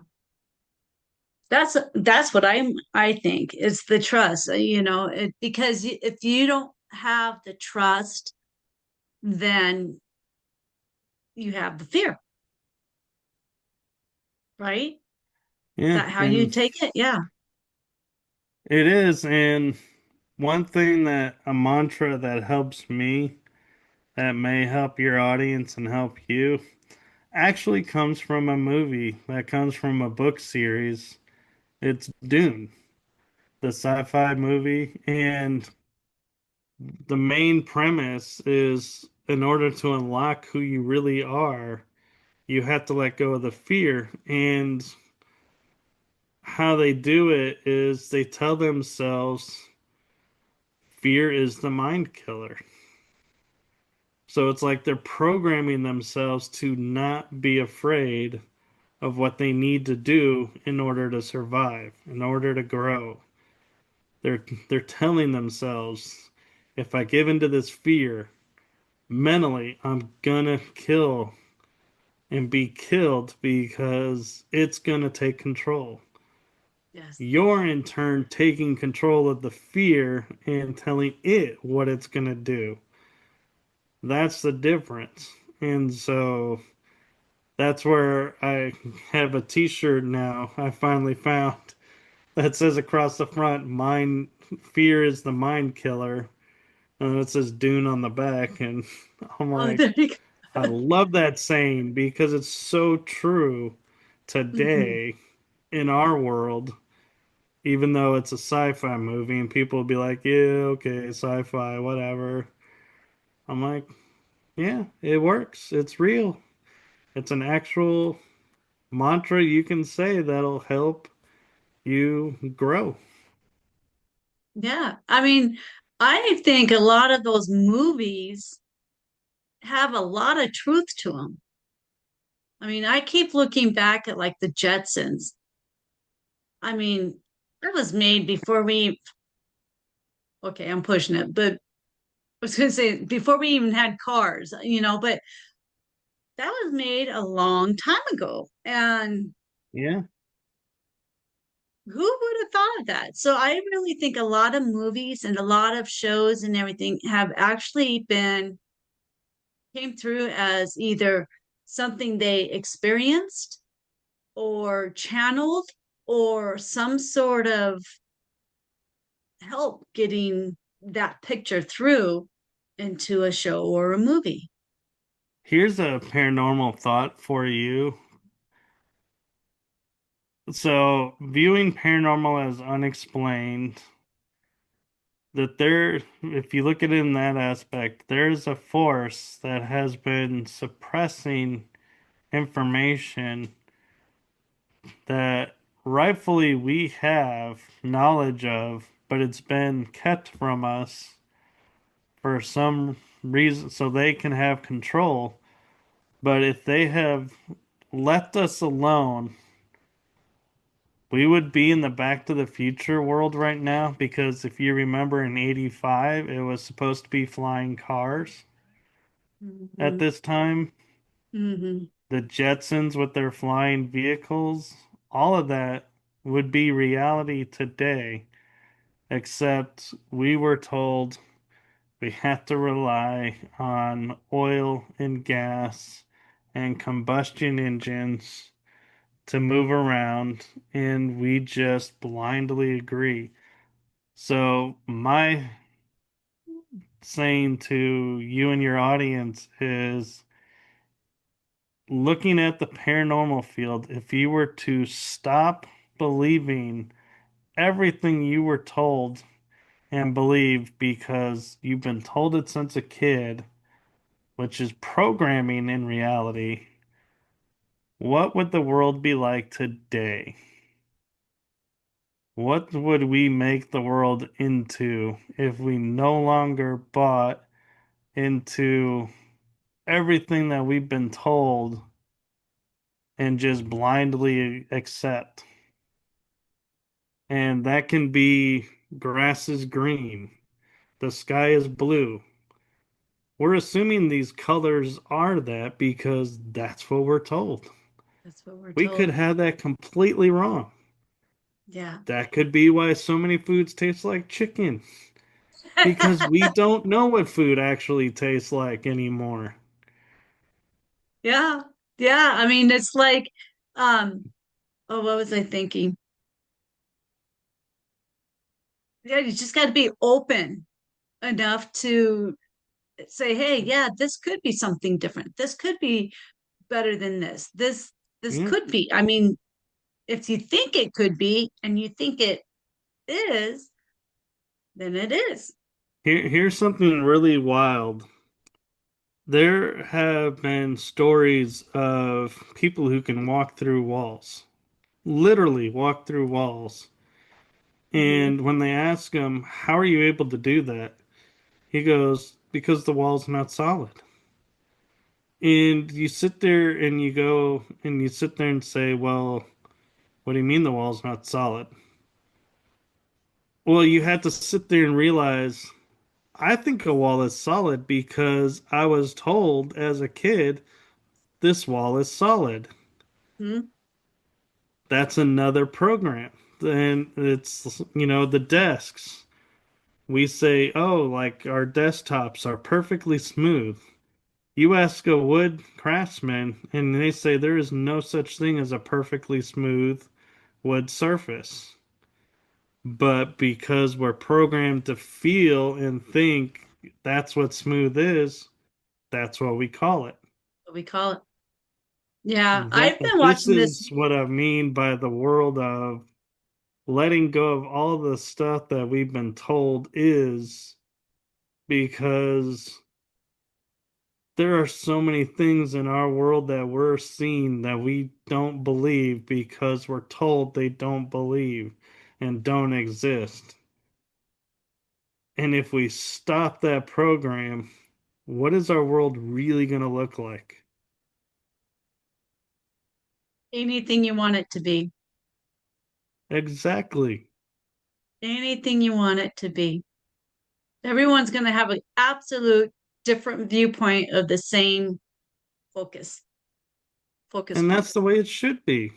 That's what I think is the trust, because if you don't have the trust, then you have the fear, right? Is yeah, that how you and take it? Yeah. it is. And one thing that a mantra that helps me, that may help your audience and help you, actually comes from a movie, that comes from a book series. It's Dune, the sci-fi movie. And the main premise is in order to unlock who you really are, you have to let go of the fear. And how they do it is they tell themselves fear is the mind killer. So it's like they're programming themselves to not be afraid of what they need to do in order to survive, in order to grow. They're telling themselves, if I give into this fear, mentally, I'm gonna kill and be killed because it's gonna take control. Yes. You're in turn taking control of the fear and telling it what it's gonna do. That's the difference. And so that's where I have a t-shirt now I finally found that says across the front, mind fear is the mind killer. And it says Dune on the back. And I'm Oh, like, there you I go. love that saying because it's so true Mhm. today in our world, even though it's a sci-fi movie and people will be like, yeah, okay, sci-fi, whatever. I'm like, yeah, it works. It's real. It's an actual mantra you can say that'll help you grow. Yeah. I mean, I think a lot of those movies have a lot of truth to them. I mean, I keep looking back at like the Jetsons. I mean, that was made before we, okay, I'm pushing it, but I was going to say before we even had cars, but that was made a long time ago. And Yeah. who would have thought of that? So I really think a lot of movies and a lot of shows and everything have actually been came through as either something they experienced or channeled or some sort of help getting that picture through into a show or a movie. Here's a paranormal thought for you. So, viewing paranormal as unexplained, that there, if you look at it in that aspect, there's a force that has been suppressing information that rightfully we have knowledge of, but it's been kept from us for some reason so they can have control. But if they have left us alone, we would be in the Back to the Future world right now because if you remember in 85, it was supposed to be flying cars at Mhm. this time. Mhm. The Jetsons with their flying vehicles, all of that would be reality today, except we were told we have to rely on oil and gas and combustion engines to move around, and we just blindly agree. So, my saying to you and your audience is looking at the paranormal field, if you were to stop believing everything you were told and believe because you've been told it since a kid, which is programming in reality, what would the world be like today? What would we make the world into if we no longer bought into everything that we've been told and just blindly accept? And that can be grass is green, the sky is blue. We're assuming these colors are that because that's what we're told. That's what we're We could told. have that completely wrong. Yeah. That could be why so many foods taste like chicken because we don't know what food actually tastes like anymore. Yeah. Yeah. I mean, it's like, um, oh, what was I thinking? Yeah, you just got to be open enough to say, hey, yeah, this could be something different. This could be better than this. This Yeah. could be. I mean, if you think it could be and you think it is, then it is. Here's something really wild. There have been stories of people who can walk through walls, literally walk through walls. Mhm. And when they ask him, how are you able to do that? He goes, because the wall's not solid. And you sit there and you go and you sit there and say, well, what do you mean the wall's not solid? Well, you have to sit there and realize I think a wall is solid because I was told as a kid this wall is solid. Mhm. That's another program. Then it's, the desks. We say, oh, like our desktops are perfectly smooth. You ask a wood craftsman, and they say there is no such thing as a perfectly smooth wood surface. But because we're programmed to feel and think that's what smooth is, that's what we call it. What we call it. Yeah, That I've been this watching this. is what I mean by the world of letting go of all the stuff that we've been told is because there are so many things in our world that we're seeing that we don't believe because we're told they don't believe and don't exist. And if we stop that program, what is our world really going to look like? Anything you want it to be. Exactly. Anything you want it to be. Everyone's going to have an absolute different viewpoint of the same focus, focus And point. that's the way it should be.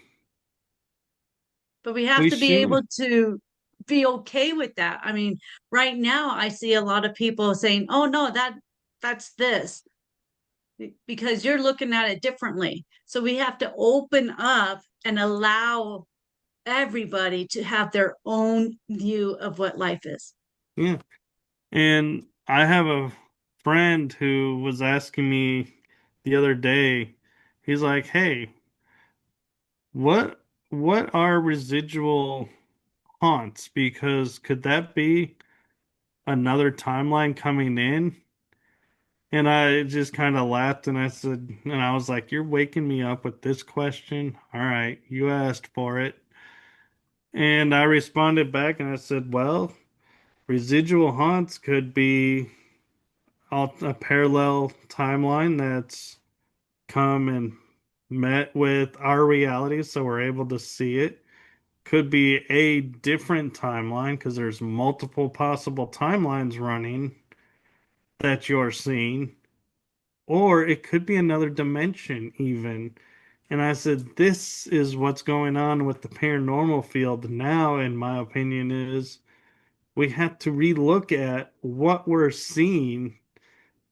But we have We to be should. able to be okay with that. I mean, right now I see a lot of people saying, "Oh no, that's this," because you're looking at it differently. So we have to open up and allow everybody to have their own view of what life is. Yeah. And I have a friend who was asking me the other day, he's like, "Hey, what are residual haunts? Because could that be another timeline coming in?" And I just kind of laughed and I said, and I was like, "You're waking me up with this question. All right, you asked for it." And I responded back and I said, "Well, residual haunts could be a parallel timeline that's come and met with our reality, so we're able to see it. Could be a different timeline because there's multiple possible timelines running that you're seeing, or it could be another dimension, even. And I said, this is what's going on with the paranormal field now, in my opinion, is we have to relook at what we're seeing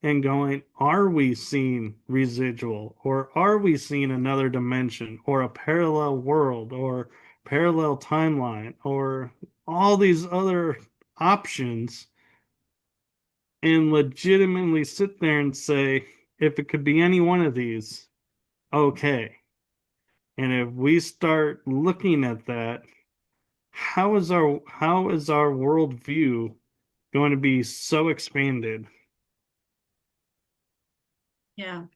and going, are we seeing residual, or are we seeing another dimension, or a parallel world, or parallel timeline, or all these other options, and legitimately sit there and say, if it could be any one of these, okay. And if we start looking at that, how is our worldview going to be so expanded? Yeah.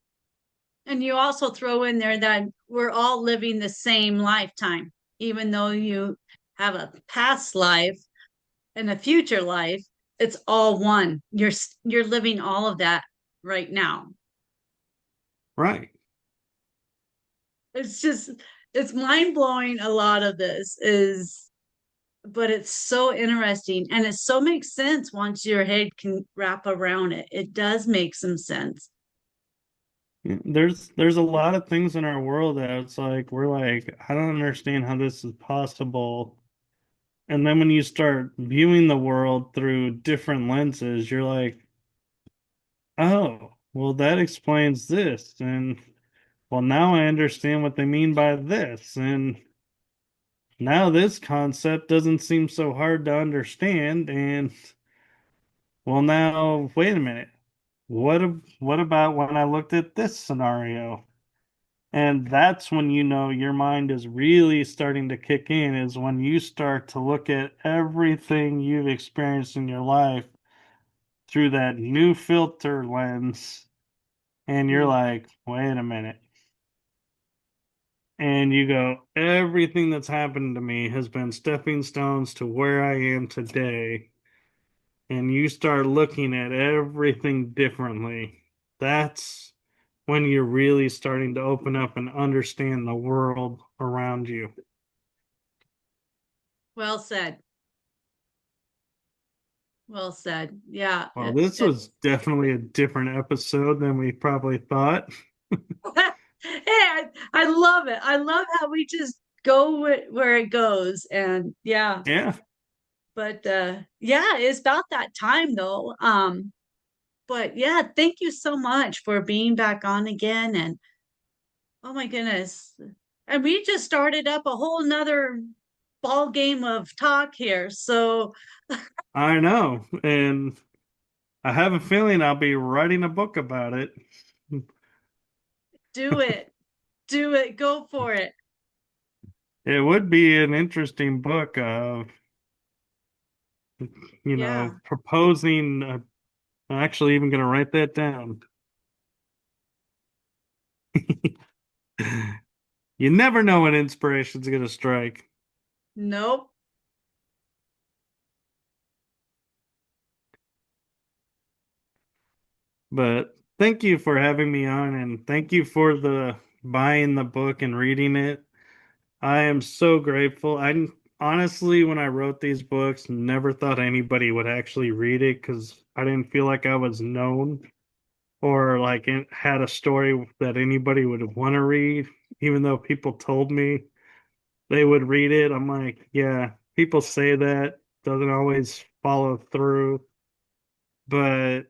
And you also throw in there that we're all living the same lifetime, even though you have a past life and a future life, it's all one. You're living all of that right now. Right. It's just it's mind blowing. A lot of this is, but it's so interesting and it so makes sense once your head can wrap around it. It does make some sense. Yeah, there's a lot of things in our world that it's like we're like, I don't understand how this is possible. And then when you start viewing the world through different lenses, you're like, oh, well, that explains this. And well, now I understand what they mean by this. And now this concept doesn't seem so hard to understand. And well, now, wait a minute. What about when I looked at this scenario? And that's when you know your mind is really starting to kick in, is when you start to look at everything you've experienced in your life through that new filter lens. And you're Mm. like, wait a minute. And you go, everything that's happened to me has been stepping stones to where I am today. And you start looking at everything differently. That's when you're really starting to open up and understand the world around you. Well said. Well said. Yeah. Well, this was definitely a different episode than we probably thought. Hey, I love it. I love how we just go where it goes. And yeah, Yeah, but yeah, it's about that time though. But yeah, thank you so much for being back on again. And oh my goodness. And we just started up a whole nother ball game of talk here. So I know. And I have a feeling I'll be writing a book about it. do it. Do it. Go for it. It would be an interesting book of, Yeah. proposing. I'm actually even going to write that down. You never know when inspiration's going to strike. Nope. But thank you for having me on, and thank you for the buying the book and reading it. I am so grateful. I honestly, when I wrote these books, never thought anybody would actually read it because I didn't feel like I was known or like it had a story that anybody would want to read, even though people told me they would read it. I'm like, yeah, people say that, doesn't always follow through. But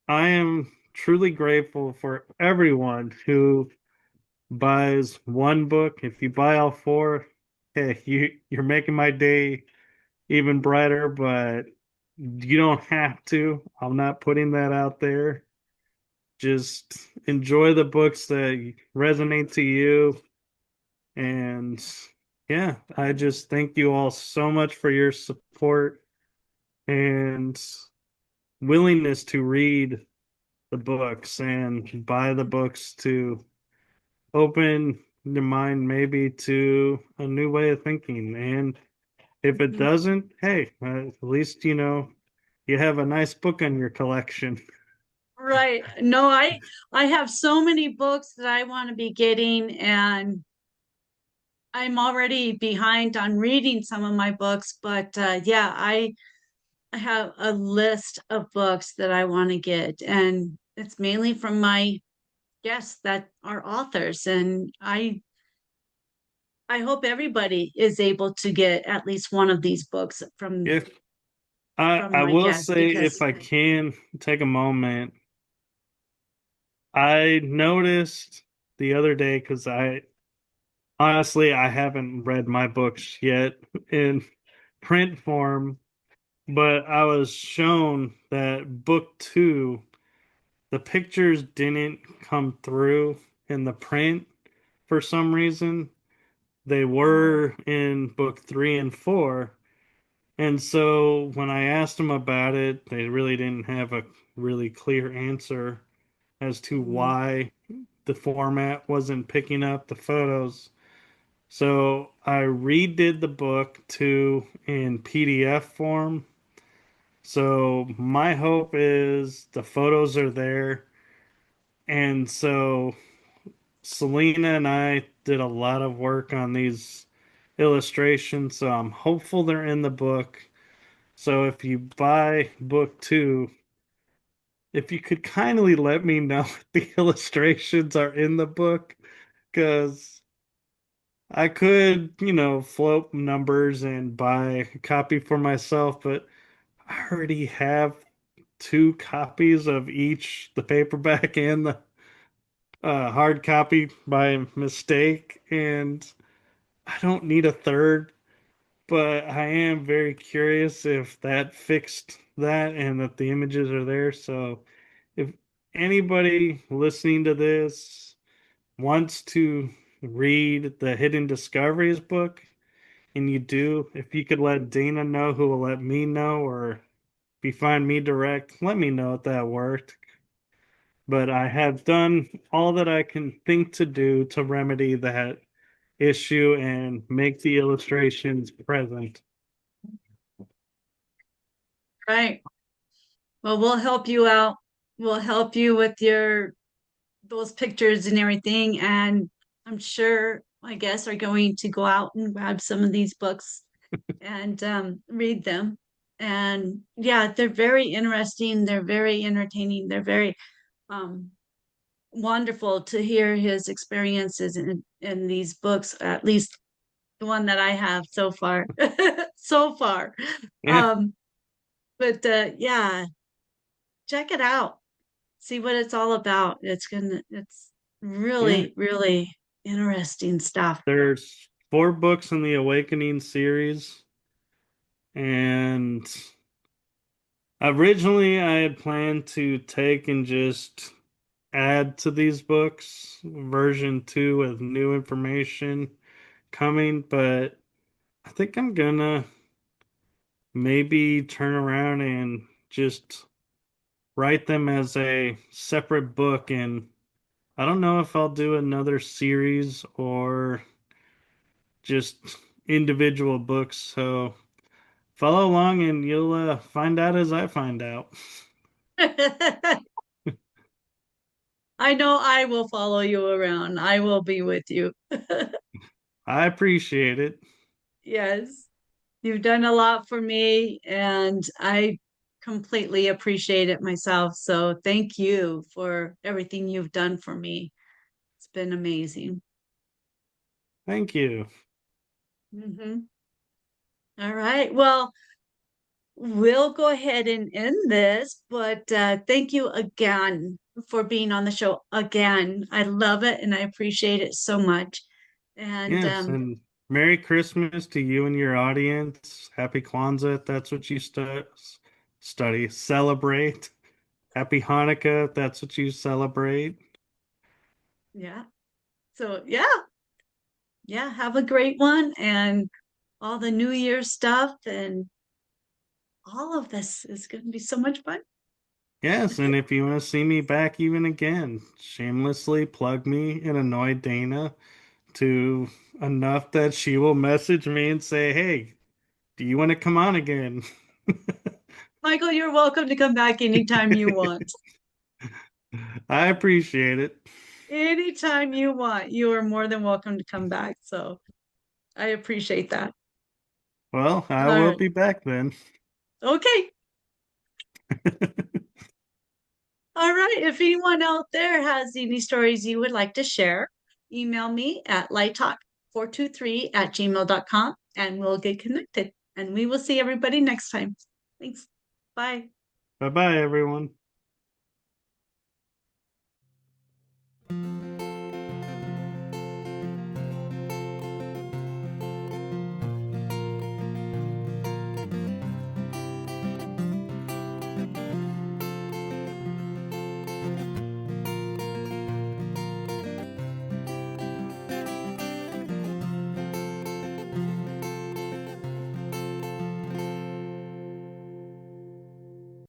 I am truly grateful for everyone who buys one book. If you buy all four, hey, you're making my day even brighter, but you don't have to. I'm not putting that out there. Just enjoy the books that resonate to you. And yeah, I just thank you all so much for your support and willingness to read the books and buy the books to open your mind maybe to a new way of thinking. And if it Mhm. doesn't, hey, at least you have a nice book in your collection. Right. No, I have so many books that I want to be getting, and I'm already behind on reading some of my books, but yeah, I have a list of books that I want to get, and it's mainly from my guests that are authors, and I hope everybody is able to get at least one of these books If I my will guests say, if because I can take a moment, I noticed the other day because I honestly I haven't read my books yet in print form, but I was shown that book two, the pictures didn't come through in the print for some reason. They were in book three and four. And so when I asked them about it, they really didn't have a really clear answer as to Mhm. why the format wasn't picking up the photos. So I redid the book to in PDF form. So my hope is the photos are there. And so Selena and I did a lot of work on these illustrations. So I'm hopeful they're in the book. So if you buy book two, if you could kindly let me know if the illustrations are in the book, because I could, float numbers and buy a copy for myself, but I already have two copies of each, the paperback and the hard copy by mistake, and I don't need a third, but I am very curious if that fixed that and that the images are there. So if anybody listening to this wants to read the Hidden Discoveries book, and you do, if you could let Dana know, who will let me know, or if you find me direct, let me know if that worked. But I have done all that I can think to do to remedy that issue and make the illustrations present. right. Well, we'll help you out. We'll help you with your those pictures and everything. And I'm sure my guests are going to go out and grab some of these books and read them. And yeah, they're very interesting. They're very entertaining. They're very um, wonderful to hear his experiences in these books, at least the one that I have so far. So far. Yeah, Um, but yeah, check it out. See what it's all about. It's yeah. really, really interesting stuff. There's four books in the Awakening series, and originally I had planned to take and just add to these books version two with new information coming, but I think I'm gonna maybe turn around and just write them as a separate book. And I don't know if I'll do another series or just individual books. So follow along and you'll find out as I find out. I know I will follow you around. I will be with you. I appreciate it. Yes, you've done a lot for me, and I completely appreciate it myself. So thank you for everything you've done for me. It's been amazing. Thank you. Hmm. All right. Well, we'll go ahead and end this, but thank you again for being on the show again. I love it and I appreciate it so much. And Yes, and Merry Christmas to you and your audience. Happy Kwanzaa, if that's what you study, celebrate. Happy Hanukkah, if that's what you celebrate. yeah, so yeah, have a great one and all the New Year stuff and all of this is going to be so much fun. Yes, and if you want to see me back even again, shamelessly plug me and annoy Dana to enough that she will message me and say, "Hey, do you want to come on again?" Michael, you're welcome to come back anytime you want. I appreciate it. Anytime you want, you are more than welcome to come back. So I appreciate that. Well, I All will right. be back then. Okay. All right. If anyone out there has any stories you would like to share, email me at lighttalk423@gmail.com and we'll get connected. And we will see everybody next time. Thanks. Bye. Bye bye, everyone.